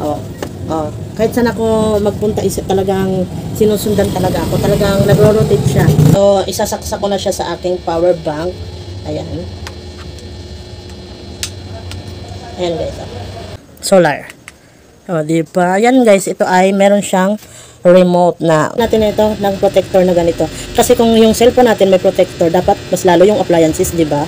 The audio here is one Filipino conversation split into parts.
Oh. Oh, kahit saan ako magpunta, talagang sinusundan talaga ako. Talagang nagro-rotate siya. So, isasaksak ko na siya sa aking power bank. Ayan. Ayan guys. Solar. O, diba? Ayan guys, ito ay meron siyang remote na. Natin ito ng protector na ganito. Kasi kung yung cellphone natin may protector, dapat mas lalo yung appliances, diba?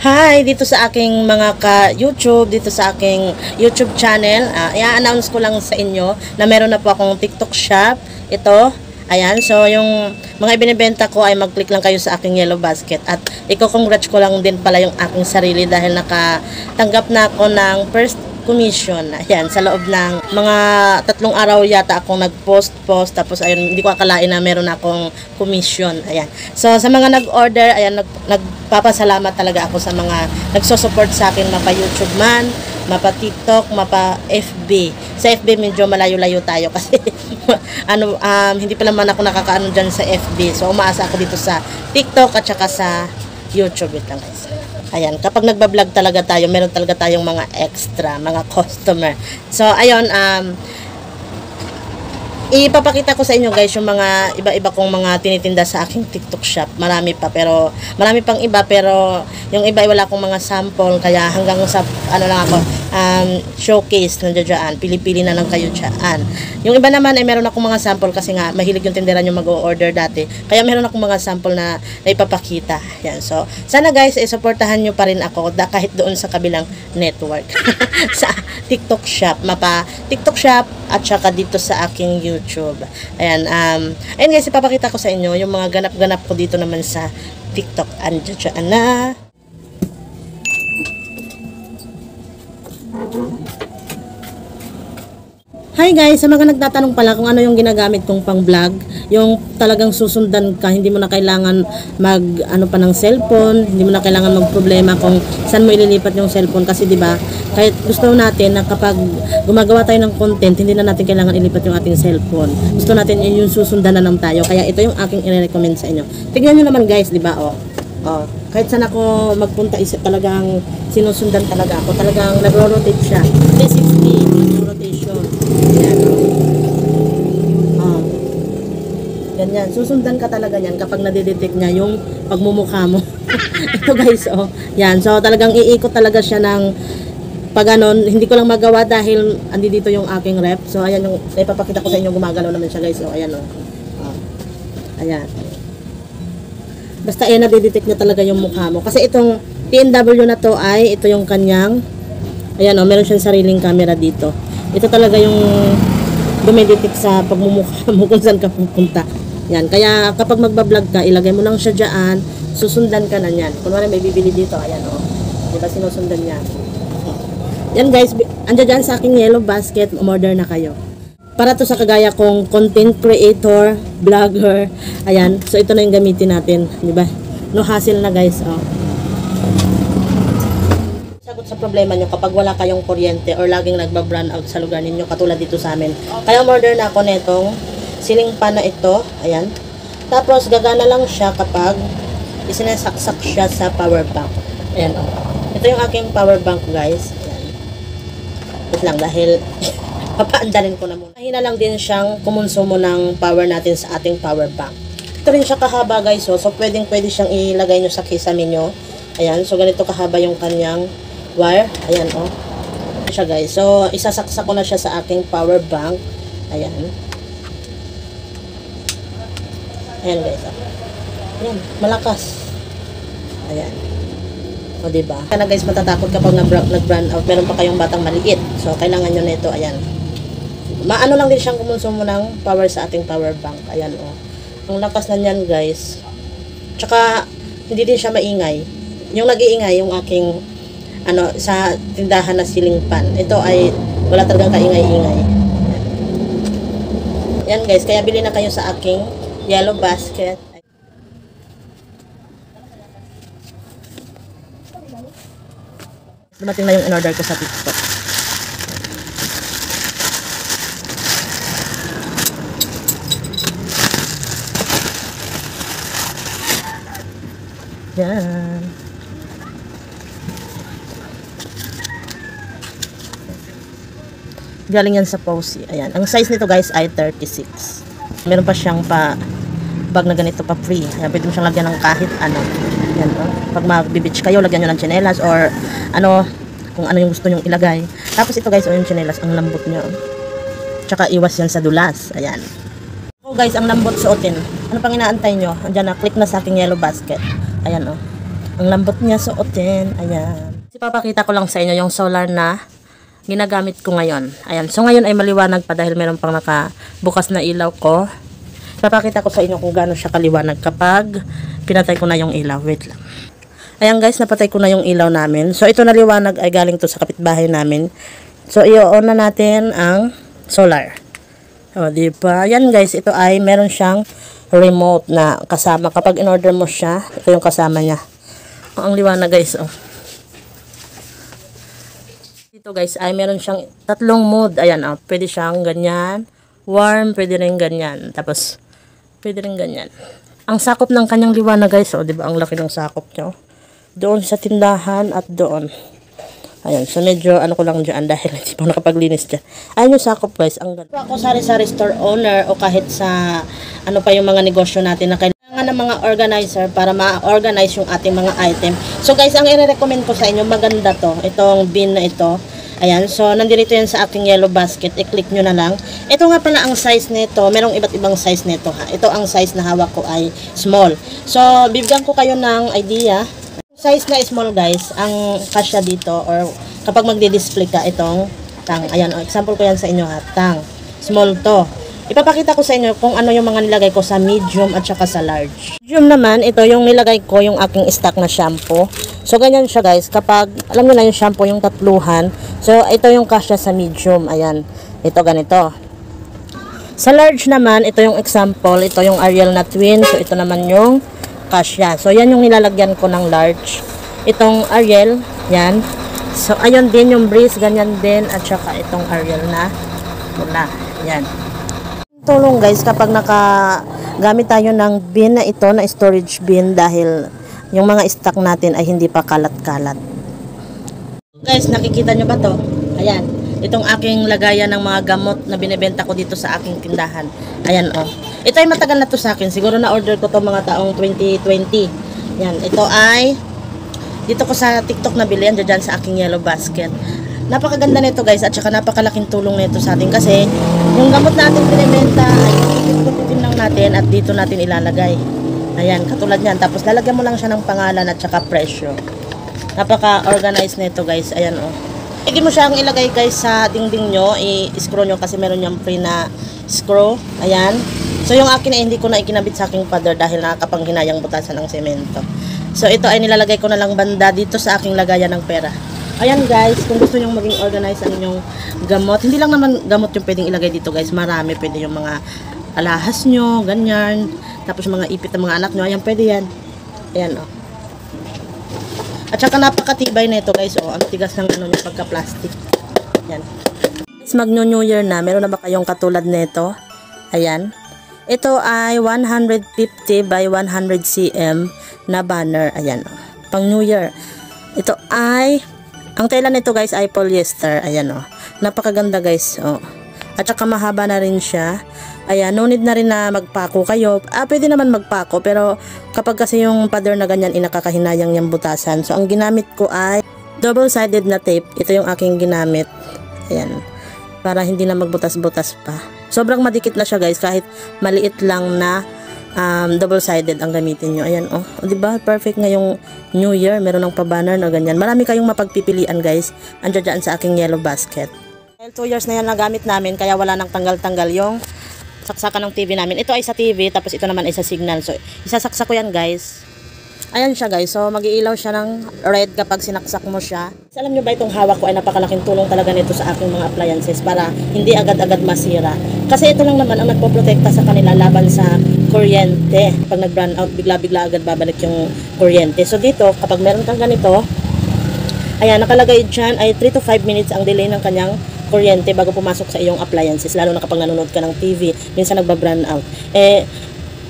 Hi! Dito sa aking mga ka-YouTube, dito sa aking YouTube channel, i-announce ko lang sa inyo na meron na po akong TikTok shop. Ito, ayan. So, yung mga ibinibenta ko ay mag-click lang kayo sa aking yellow basket. At i-congrats ko lang din pala yung aking sarili dahil nakatanggap na ako ng first commission. Ayan, sa loob ng mga 3 araw yata akong nag-post. Tapos, ayun, hindi ko akalain na meron akong commission. Ayan. So, sa mga nag-order, ayan, nagpapasalamat talaga ako sa mga nagsosupport sa akin, mapa YouTube man, mapa TikTok, mapa FB. Sa FB, medyo malayo-layo tayo kasi hindi pa naman ako nakakaano dyan sa FB. So, umaasa ako dito sa TikTok at saka sa YouTube. Wait lang guys. Ayan, kapag nagbablog talaga tayo, meron talaga tayong mga extra, mga customer. So, ayun, ipapakita ko sa inyo guys yung mga iba-iba kong mga tinitinda sa aking TikTok shop. Marami pang iba, pero yung iba ay wala akong mga sample, kaya hanggang sa lang ako, showcase nandiyan, pili-pili na lang kayo dyan. Yung iba naman ay meron akong mga sample kasi nga mahilig yung tinderan yung mag-o-order dati, kaya meron akong mga sample na ipapakita. Yan. So, sana guys, supportahan nyo pa rin ako kahit doon sa kabilang network. Sa TikTok shop, mapa TikTok shop at saka dito sa aking YouTube. Ayan, ayun guys, ipapakita ko sa inyo yung mga ganap-ganap ko dito naman sa TikTok. Andiyan na. Hi guys, sa mga nagtatanong pala kung ano yung ginagamit kong pang vlog, yung talagang susundan ka, hindi mo na kailangan pa ng cellphone, hindi mo na kailangan magproblema kung saan mo ililipat yung cellphone kasi 'di ba? Kahit gusto natin na kapag gumagawa tayo ng content, hindi na natin kailangan ilipat yung ating cellphone. Gusto natin yung susundan na lang tayo. Kaya ito yung aking i-recommend sa inyo. Tignan niyo naman guys, 'di ba? Oh, kahit saan ako magpunta, talagang sinusundan talaga ako. Talagang nagro-rotate siya. 360 rotation. Ayan. Ganyan. Susundan ka talaga yan kapag nadidetect niya yung pagmumukha mo. Ito guys, yan. So, talagang iikot talaga siya ng pag ganon. Hindi ko lang magawa dahil andi dito yung aking rep. So, ayan yung ipapakita ko sa inyo. Gumagalaw naman siya guys. So, ayan ayan. Basta nadidetect niya talaga yung mukha mo. Kasi itong PNW na to ay, ito yung kanyang, ayan meron siyang sariling camera dito. Ito talaga yung dumidetect sa pagmumukha mo kung saan ka pupunta. Yan. Kaya kapag magbablog ka, ilagay mo lang siya dyan, susundan ka na yan. Kung wala may bibili dito, ayan diba sinusundan niya. Yan guys, andyan dyan sa aking yellow basket, umorder na kayo. Para to sa kagaya kong content creator, vlogger, ayan. So ito na yung gamitin natin, diba? No hassle na guys, Sagot sa problema nyo kapag wala kayong kuryente or laging nagba-brown out sa lugar ninyo, katulad dito sa amin. Kaya order na ako netong ceiling fan na ito, ayan. Tapos gagana lang siya kapag isinasaksak siya sa power bank. Ayan Ito yung aking power bank guys. Ayan. Wait lang dahil papaandarin ko na muna. Mahina lang din siyang kumonsumo ng power natin sa ating power bank. Ito rin siya kahaba guys, so pwede siyang ilagay nyo sa kisame nyo. Ayan, so ganito kahaba yung kanyang wire. Ayan siya guys. So isasaksak ko na siya sa aking power bank. Ayan. Ayan guys. Ayan, malakas. Ayan. O diba? Kaya guys, matatakot kapag nag-brown out. Meron pa kayong batang maliit. So kailangan nyo nito. Ayan. Maano lang din siyang kumonsumo ng power sa ating power bank. Ayan Ang lakas na niyan guys. Tsaka hindi din siya maingay. Yung nag-iingay yung aking sa tindahan na ceiling fan. Ito ay wala talagang kaingay-ingay. Yan guys, kaya bili na kayo sa aking yellow basket. Dumating na yung in-order ko sa TikTok. Yan. Galing yan sa Posy. Ayan. Ang size nito guys ay 36. Meron pa siyang bag na ganito pa free. Ayan, pwede mo siyang lagyan ng kahit ano. Ayan, oh. Pag mag-beach kayo, lagyan nyo ng tsinelas or ano, kung ano yung gusto nyong ilagay. Tapos ito guys, yung tsinelas, ang lambot nyo. Tsaka iwas yan sa dulas. Ayan. So guys, ang lambot suotin. Ano pang inaantay nyo? Andiyan na, click na sa aking yellow basket. Ayan, oh. Ang lambot niya suotin. Ayan. Ipapakita ko lang sa inyo yung solar na ginagamit ko ngayon. Ayan. So, ngayon ay maliwanag pa dahil meron pang nakabukas na ilaw ko. Papakita ko sa inyo kung gaano siya kaliwanag kapag pinatay ko na yung ilaw. Wait lang. Ayan guys, napatay ko na yung ilaw namin. So, ito na liwanag ay galing to sa kapitbahay namin. So, i-on na natin ang solar. O, diba? Ayan guys, ito ay meron siyang remote na kasama. Kapag in-order mo siya, ito yung kasama niya. O, ang liwanag guys, oh. Dito guys ay meron siyang tatlong mode. Ayan, oh, pwede siyang ganyan, warm, pwede rin ganyan, tapos pwede rin ganyan. Ang sakop ng kanyang liwanag guys, oh, 'di ba? Ang laki ng sakop niya. Doon sa tindahan at doon. Ayan, so medyo ano ko lang diyan dahil hindi pa nakapaglinis diyan. Ayun yung sakop guys, ang ganda. Ako sari-sari store owner o kahit sa ano pa yung mga negosyo natin na kailangan ng mga organizer para ma-organize yung ating mga item. So guys, ang i-recommend ko sa inyo, maganda to. Itong bin na ito. Ayan, so nandito yan sa aking yellow basket. I-click nyo na lang. Ito nga pala ang size nito. Merong iba't ibang size nito ha. Ito ang size na hawak ko ay small. So, bibigyan ko kayo ng idea. Size na small guys, ang kasya dito or kapag magdi-display ka itong tang. Ayan, example ko yan sa inyo ha. Tang. Small to. Ipapakita ko sa inyo kung ano yung mga nilagay ko sa medium at saka sa large. Medium naman, ito yung nilagay ko yung aking stock na shampoo. So, ganyan siya guys. Kapag, alam nyo na yung shampoo, yung tatluhan. So, ito yung kasya sa medium. Ayan. Ito ganito. Sa large naman, ito yung example. Ito yung Ariel na twin. So, ito naman yung kasya. So, yan yung nilalagyan ko ng large. Itong Ariel, yan. So, ayun din yung Breeze, ganyan din. At saka itong Ariel na mula. Yan. Tulong guys kapag nakagamit tayo ng bin na ito na storage bin dahil yung mga stock natin ay hindi pa kalat-kalat. Guys, nakikita nyo ba to? Ayan, itong aking lagayan ng mga gamot na binibenta ko dito sa aking tindahan. Ayan oh. Ito ay matagal na to sa akin. Siguro na order ko to mga taong 2020. Yan, ito ay dito ko sa TikTok nabili yan dyan sa aking yellow basket. Napakaganda nito guys at saka napakalaking tulong nito sa atin kasi yung gamot natin binibenta ay ipipin lang natin at dito natin ilalagay. Ayan, katulad niyan. Tapos lalagyan mo lang siya ng pangalan at saka presyo. Napaka-organized nito guys. Ayan oh. Pwede mo siyang ilagay guys sa dingding nyo. I-screw nyo kasi meron niyang free na screw. Ayan. So yung akin ay hindi ko na ikinabit sa aking pader dahil nakakapanghinayang butasan ng semento. So ito ay nilalagay ko na lang banda dito sa aking lagayan ng pera. Ayan guys, kung gusto nyong maging organized ang inyong gamot, hindi lang naman gamot yung pwedeng ilagay dito guys, marami, pwede yung mga alahas nyo, ganyan, tapos mga ipit ng mga anak nyo, ayan, pwede yan. Ayan, oh. At saka napakatibay na ito guys, oh, ang tigas ng ano nyo pagka-plastic. Ayan. Guys, mag-New Year na, meron na ba kayong katulad nito? Ayan. Ito ay 150 by 100 cm na banner, ayan, oh. Pang New Year. Ito ay ang tela nito guys ay polyester. Ayan oh. Napakaganda guys. Oh. At saka mahaba na rin siya. Ayan, no need na rin na magpako kayo. Pwede naman magpako pero kapag kasi yung pader na ganyan inakakahinayang yung butasan. So ang ginamit ko ay double-sided na tape. Ito yung aking ginamit. Ayan. Para hindi na magbutas-butas pa. Sobrang madikit na siya guys kahit maliit lang na double-sided ang gamitin nyo. Ayan, oh. Diba? Perfect ngayong New Year. Meron ng pa-banner na ganyan. Marami kayong mapagpipilian, guys. Andiyan dyan sa aking yellow basket. 2 years na yan nagamit namin, kaya wala nang tanggal-tanggal yung saksakan ng TV namin. Ito ay sa TV, tapos ito naman ay sa signal. So, isasaksak ko yan, guys. Ayan siya, guys. So, mag-iilaw siya ng red kapag sinaksak mo siya. So, alam nyo ba itong hawak ko ay napakalaking tulong talaga nito sa aking mga appliances para hindi agad-agad masira. Kasi ito lang naman ang nagpoprotekta sa kanila laban sa kuryente. Pag nag-run out, bigla-bigla agad babalik yung kuryente. So, dito, kapag meron kang ganito, ayan, nakalagay dyan ay 3 to 5 minutes ang delay ng kanyang kuryente bago pumasok sa iyong appliances. Lalo na kapag nanonood ka ng TV, minsan nagba-run out.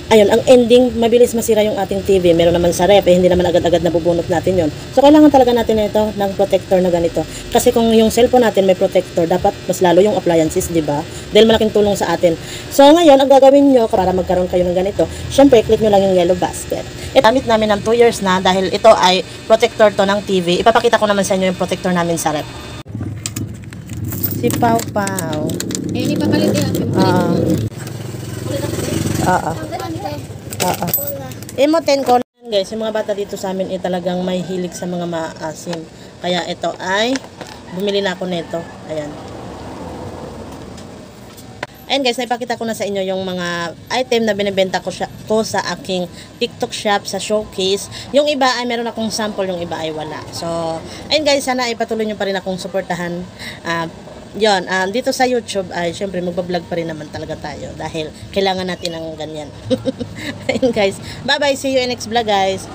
ayun, ang ending, mabilis masira yung ating TV. Meron naman sa rep, hindi naman agad-agad nabubunot natin yon. So, kailangan talaga natin ito ng protector na ganito. Kasi kung yung cellphone natin may protector, dapat mas lalo yung appliances, di ba? Dahil malaking tulong sa atin. So, ngayon, ang gagawin nyo para magkaroon kayo ng ganito, syempre, click nyo lang yung yellow basket. Gamit namin ng 2 years na dahil ito ay protector to ng TV. Ipapakita ko naman sa inyo yung protector namin sa rep. Si Pau Pau. Eh, ipapalit din natin. Oo. Imo 10 ko guys, yung mga bata dito sa amin ay talagang may hilig sa mga maasim. Kaya ito ay bumili na ako nito. Ayan. Ayan guys, naipakita ko na sa inyo yung mga item na binibenta ko sa aking TikTok shop sa showcase. Yung iba ay meron akong sample, yung iba ay wala. So, ayun guys, sana ay patuloy nyo pa rin akong suportahan. Dito sa YouTube ay syempre magbablog pa rin naman talaga tayo dahil kailangan natin ng ganyan. Ayun guys, bye bye, see you in next vlog guys.